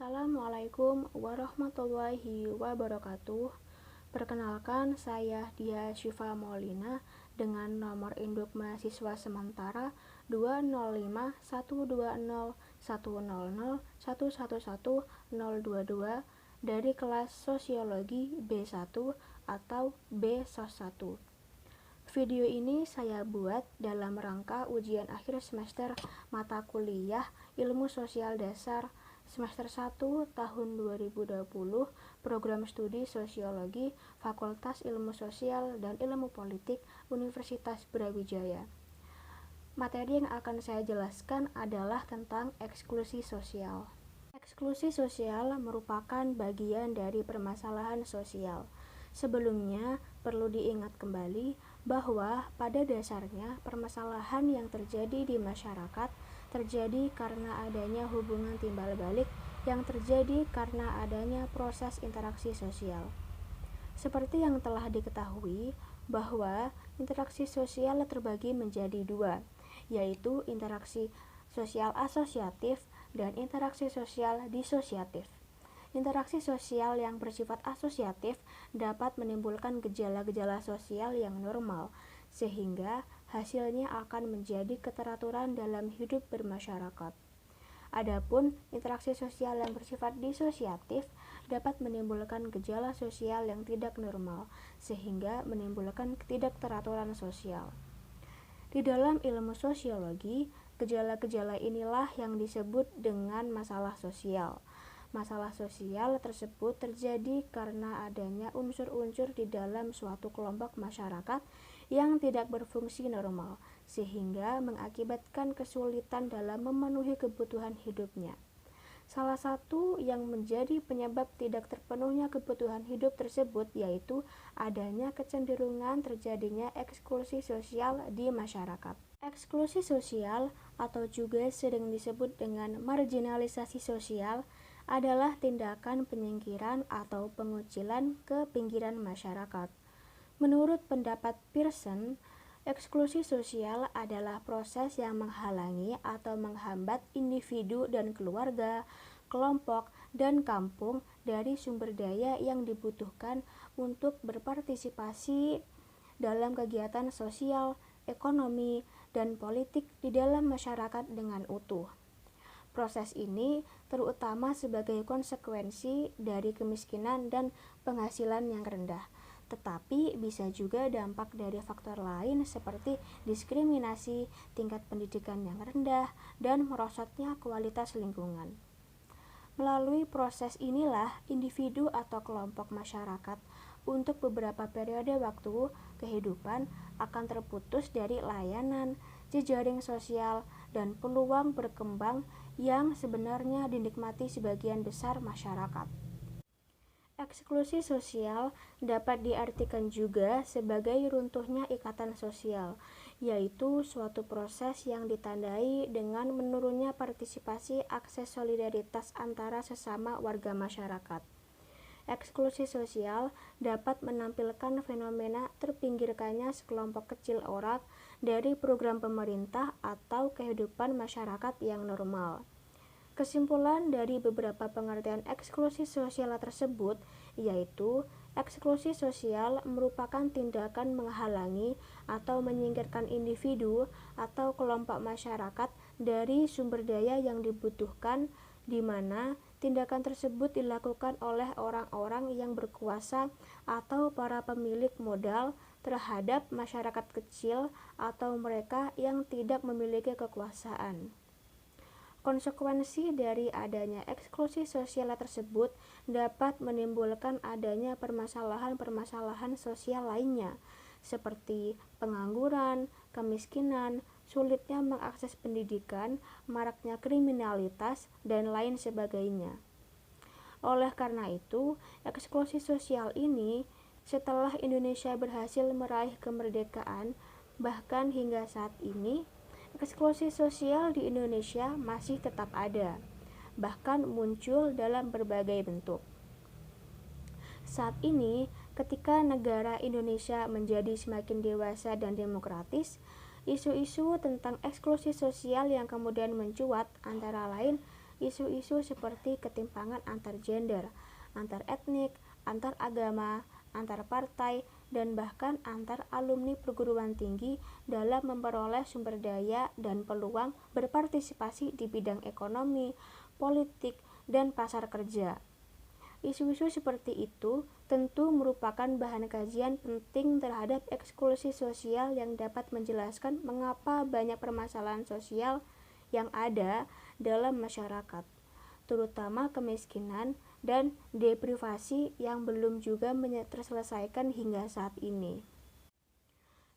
Assalamualaikum warahmatullahi wabarakatuh. Perkenalkan, saya Dia Syifa Maulina dengan nomor induk mahasiswa sementara 205100100111022 dari kelas Sosiologi B1 atau B-1. Video ini saya buat dalam rangka ujian akhir semester mata kuliah Ilmu Sosial Dasar semester 1 tahun 2020, program studi Sosiologi, Fakultas Ilmu Sosial dan Ilmu Politik, Universitas Brawijaya. Materi yang akan saya jelaskan adalah tentang eksklusi sosial. Eksklusi sosial merupakan bagian dari permasalahan sosial. Sebelumnya, perlu diingat kembali bahwa pada dasarnya permasalahan yang terjadi di masyarakat terjadi karena adanya hubungan timbal balik yang terjadi karena adanya proses interaksi sosial. Seperti yang telah diketahui bahwa interaksi sosial terbagi menjadi dua, yaitu interaksi sosial asosiatif dan interaksi sosial disosiatif. Interaksi sosial yang bersifat asosiatif dapat menimbulkan gejala-gejala sosial yang normal, sehingga hasilnya akan menjadi keteraturan dalam hidup bermasyarakat. Adapun interaksi sosial yang bersifat disosiatif dapat menimbulkan gejala sosial yang tidak normal, sehingga menimbulkan ketidakteraturan sosial. Di dalam ilmu sosiologi, gejala-gejala inilah yang disebut dengan masalah sosial. Masalah sosial tersebut terjadi karena adanya unsur-unsur di dalam suatu kelompok masyarakat yang tidak berfungsi normal, sehingga mengakibatkan kesulitan dalam memenuhi kebutuhan hidupnya. Salah satu yang menjadi penyebab tidak terpenuhnya kebutuhan hidup tersebut yaitu adanya kecenderungan terjadinya eksklusi sosial di masyarakat. Eksklusi sosial atau juga sering disebut dengan marginalisasi sosial adalah tindakan penyingkiran atau pengucilan ke pinggiran masyarakat. Menurut pendapat Pearson, eksklusi sosial adalah proses yang menghalangi atau menghambat individu dan keluarga, kelompok, dan kampung dari sumber daya yang dibutuhkan untuk berpartisipasi dalam kegiatan sosial, ekonomi, dan politik di dalam masyarakat dengan utuh. Proses ini terutama sebagai konsekuensi dari kemiskinan dan penghasilan yang rendah, tetapi bisa juga dampak dari faktor lain seperti diskriminasi, tingkat pendidikan yang rendah, dan merosotnya kualitas lingkungan. Melalui proses inilah individu atau kelompok masyarakat untuk beberapa periode waktu kehidupan akan terputus dari layanan, jejaring sosial, dan peluang berkembang yang sebenarnya dinikmati sebagian besar masyarakat. Eksklusi sosial dapat diartikan juga sebagai runtuhnya ikatan sosial, yaitu suatu proses yang ditandai dengan menurunnya partisipasi akses solidaritas antara sesama warga masyarakat. Eksklusi sosial dapat menampilkan fenomena terpinggirkannya sekelompok kecil orang dari program pemerintah atau kehidupan masyarakat yang normal. Kesimpulan dari beberapa pengertian eksklusi sosial tersebut yaitu eksklusi sosial merupakan tindakan menghalangi atau menyingkirkan individu atau kelompok masyarakat dari sumber daya yang dibutuhkan, di mana tindakan tersebut dilakukan oleh orang-orang yang berkuasa atau para pemilik modal terhadap masyarakat kecil atau mereka yang tidak memiliki kekuasaan. Konsekuensi dari adanya eksklusi sosial tersebut dapat menimbulkan adanya permasalahan-permasalahan sosial lainnya, seperti pengangguran, kemiskinan, sulitnya mengakses pendidikan, maraknya kriminalitas, dan lain sebagainya. Oleh karena itu, eksklusi sosial ini setelah Indonesia berhasil meraih kemerdekaan, bahkan hingga saat ini, eksklusi sosial di Indonesia masih tetap ada, bahkan muncul dalam berbagai bentuk. Saat ini, ketika negara Indonesia menjadi semakin dewasa dan demokratis, isu-isu tentang eksklusi sosial yang kemudian mencuat antara lain isu-isu seperti ketimpangan antar gender, antar etnik, antar agama, antar partai, dan bahkan antar alumni perguruan tinggi dalam memperoleh sumber daya dan peluang berpartisipasi di bidang ekonomi, politik, dan pasar kerja. Isu-isu seperti itu tentu merupakan bahan kajian penting terhadap eksklusi sosial yang dapat menjelaskan mengapa banyak permasalahan sosial yang ada dalam masyarakat, terutama kemiskinan dan deprivasi yang belum juga terselesaikan hingga saat ini.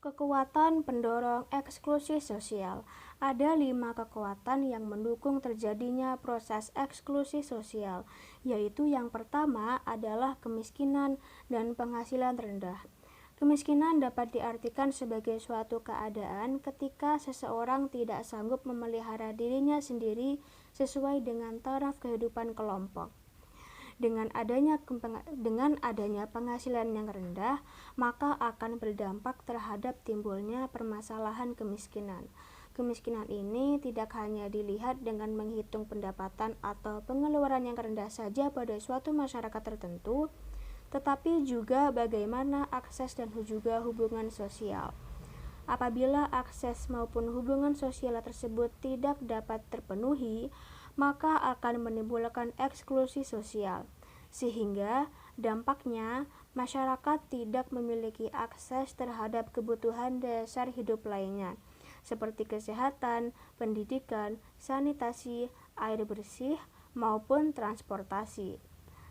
Kekuatan pendorong eksklusi sosial. Ada 5 kekuatan yang mendukung terjadinya proses eksklusi sosial, yaitu yang pertama adalah kemiskinan dan penghasilan rendah. Kemiskinan dapat diartikan sebagai suatu keadaan ketika seseorang tidak sanggup memelihara dirinya sendiri sesuai dengan taraf kehidupan kelompok. Dengan adanya penghasilan yang rendah, maka akan berdampak terhadap timbulnya permasalahan kemiskinan. Kemiskinan ini tidak hanya dilihat dengan menghitung pendapatan atau pengeluaran yang rendah saja pada suatu masyarakat tertentu, tetapi juga bagaimana akses dan juga hubungan sosial. Apabila akses maupun hubungan sosial tersebut tidak dapat terpenuhi, maka akan menimbulkan eksklusi sosial, sehingga dampaknya masyarakat tidak memiliki akses terhadap kebutuhan dasar hidup lainnya, seperti kesehatan, pendidikan, sanitasi, air bersih, maupun transportasi.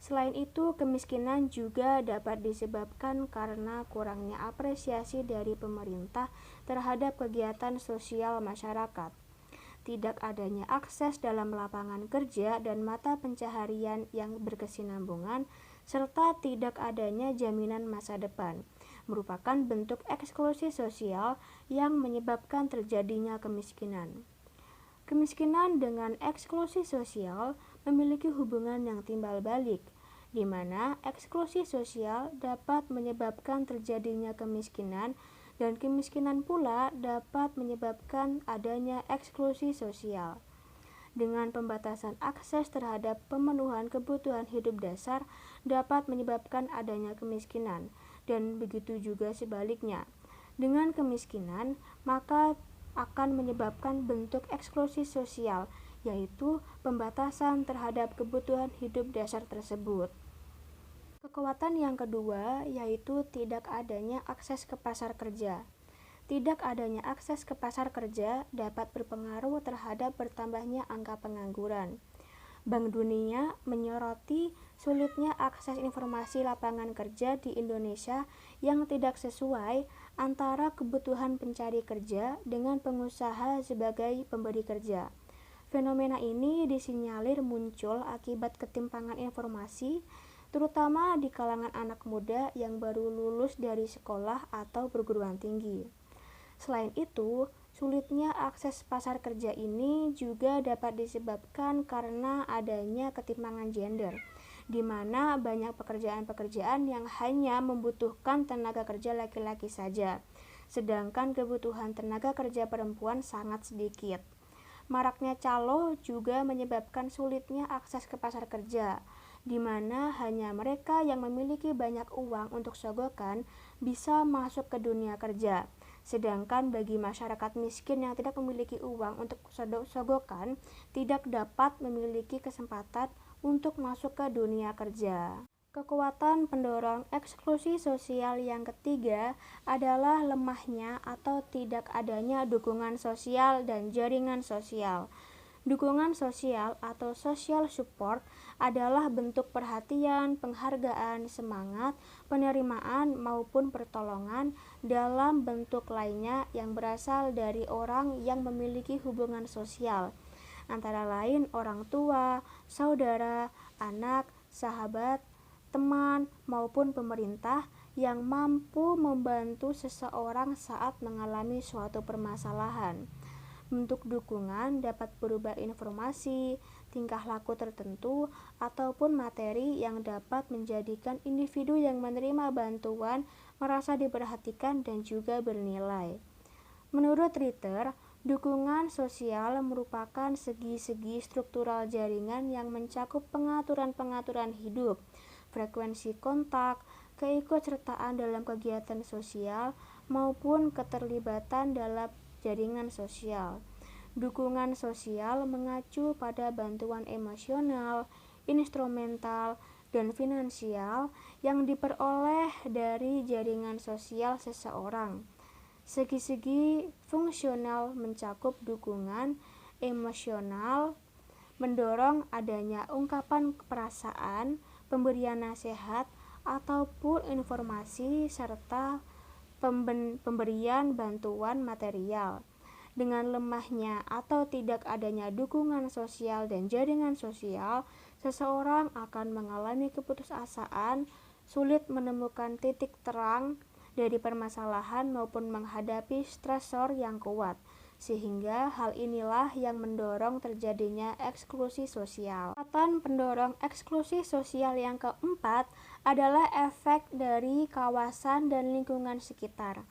Selain itu, kemiskinan juga dapat disebabkan karena kurangnya apresiasi dari pemerintah terhadap kegiatan sosial masyarakat, tidak adanya akses dalam lapangan kerja dan mata pencaharian yang berkesinambungan, serta tidak adanya jaminan masa depan, merupakan bentuk eksklusi sosial yang menyebabkan terjadinya kemiskinan. Kemiskinan dengan eksklusi sosial memiliki hubungan yang timbal balik, di mana eksklusi sosial dapat menyebabkan terjadinya kemiskinan dan kemiskinan pula dapat menyebabkan adanya eksklusi sosial. Dengan pembatasan akses terhadap pemenuhan kebutuhan hidup dasar dapat menyebabkan adanya kemiskinan, dan begitu juga sebaliknya. Dengan kemiskinan, maka akan menyebabkan bentuk eksklusi sosial, yaitu pembatasan terhadap kebutuhan hidup dasar tersebut. Kekuatan yang kedua yaitu tidak adanya akses ke pasar kerja. Tidak adanya akses ke pasar kerja dapat berpengaruh terhadap bertambahnya angka pengangguran. Bank Dunia menyoroti sulitnya akses informasi lapangan kerja di Indonesia yang tidak sesuai antara kebutuhan pencari kerja dengan pengusaha sebagai pemberi kerja. Fenomena ini disinyalir muncul akibat ketimpangan informasi, terutama di kalangan anak muda yang baru lulus dari sekolah atau perguruan tinggi. Selain itu, sulitnya akses pasar kerja ini juga dapat disebabkan karena adanya ketimpangan gender, di mana banyak pekerjaan-pekerjaan yang hanya membutuhkan tenaga kerja laki-laki saja, sedangkan kebutuhan tenaga kerja perempuan sangat sedikit. Maraknya calo juga menyebabkan sulitnya akses ke pasar kerja, di mana hanya mereka yang memiliki banyak uang untuk sogokan bisa masuk ke dunia kerja. Sedangkan bagi masyarakat miskin yang tidak memiliki uang untuk sogokan, tidak dapat memiliki kesempatan untuk masuk ke dunia kerja. Kekuatan pendorong eksklusi sosial yang ketiga adalah lemahnya atau tidak adanya dukungan sosial dan jaringan sosial. Dukungan sosial atau social support adalah bentuk perhatian, penghargaan, semangat, penerimaan maupun pertolongan dalam bentuk lainnya yang berasal dari orang yang memiliki hubungan sosial, antara lain orang tua, saudara, anak, sahabat, teman, maupun pemerintah yang mampu membantu seseorang saat mengalami suatu permasalahan. Bentuk dukungan dapat berupa informasi, tingkah laku tertentu, ataupun materi yang dapat menjadikan individu yang menerima bantuan merasa diperhatikan dan juga bernilai. Menurut Ritter, Dukungan sosial merupakan segi-segi struktural jaringan yang mencakup pengaturan-pengaturan hidup, frekuensi kontak, keikutsertaan dalam kegiatan sosial, maupun keterlibatan dalam jaringan sosial. Dukungan sosial mengacu pada bantuan emosional, instrumental, dan finansial yang diperoleh dari jaringan sosial seseorang. Segi-segi fungsional mencakup dukungan emosional, mendorong adanya ungkapan perasaan, pemberian nasihat, ataupun informasi, serta pemberian bantuan material. Dengan lemahnya atau tidak adanya dukungan sosial dan jaringan sosial, seseorang akan mengalami keputusasaan, sulit menemukan titik terang dari permasalahan maupun menghadapi stresor yang kuat, sehingga hal inilah yang mendorong terjadinya eksklusi sosial. Pendorong eksklusi sosial yang keempat adalah efek dari kawasan dan lingkungan sekitar.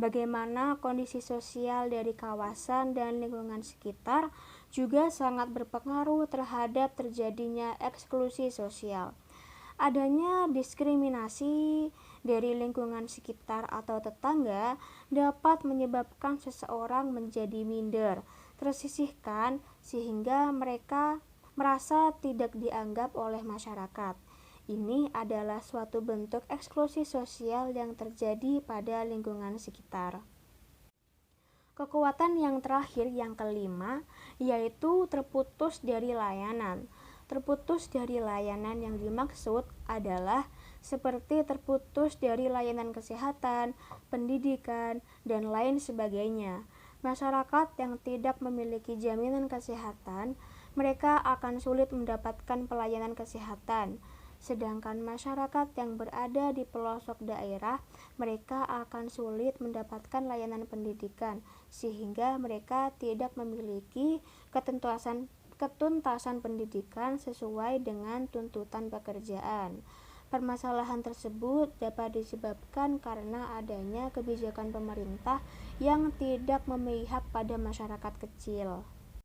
Bagaimana kondisi sosial dari kawasan dan lingkungan sekitar juga sangat berpengaruh terhadap terjadinya eksklusi sosial. Adanya diskriminasi dari lingkungan sekitar atau tetangga dapat menyebabkan seseorang menjadi minder, tersisihkan, sehingga mereka merasa tidak dianggap oleh masyarakat. Ini adalah suatu bentuk eksklusi sosial yang terjadi pada lingkungan sekitar. Kekuatan yang terakhir, yang kelima, yaitu terputus dari layanan. Terputus dari layanan yang dimaksud adalah seperti terputus dari layanan kesehatan, pendidikan, dan lain sebagainya. Masyarakat yang tidak memiliki jaminan kesehatan, mereka akan sulit mendapatkan pelayanan kesehatan. Sedangkan masyarakat yang berada di pelosok daerah, mereka akan sulit mendapatkan layanan pendidikan, sehingga mereka tidak memiliki ketuntasan pendidikan sesuai dengan tuntutan pekerjaan. Permasalahan tersebut dapat disebabkan karena adanya kebijakan pemerintah yang tidak memihak pada masyarakat kecil.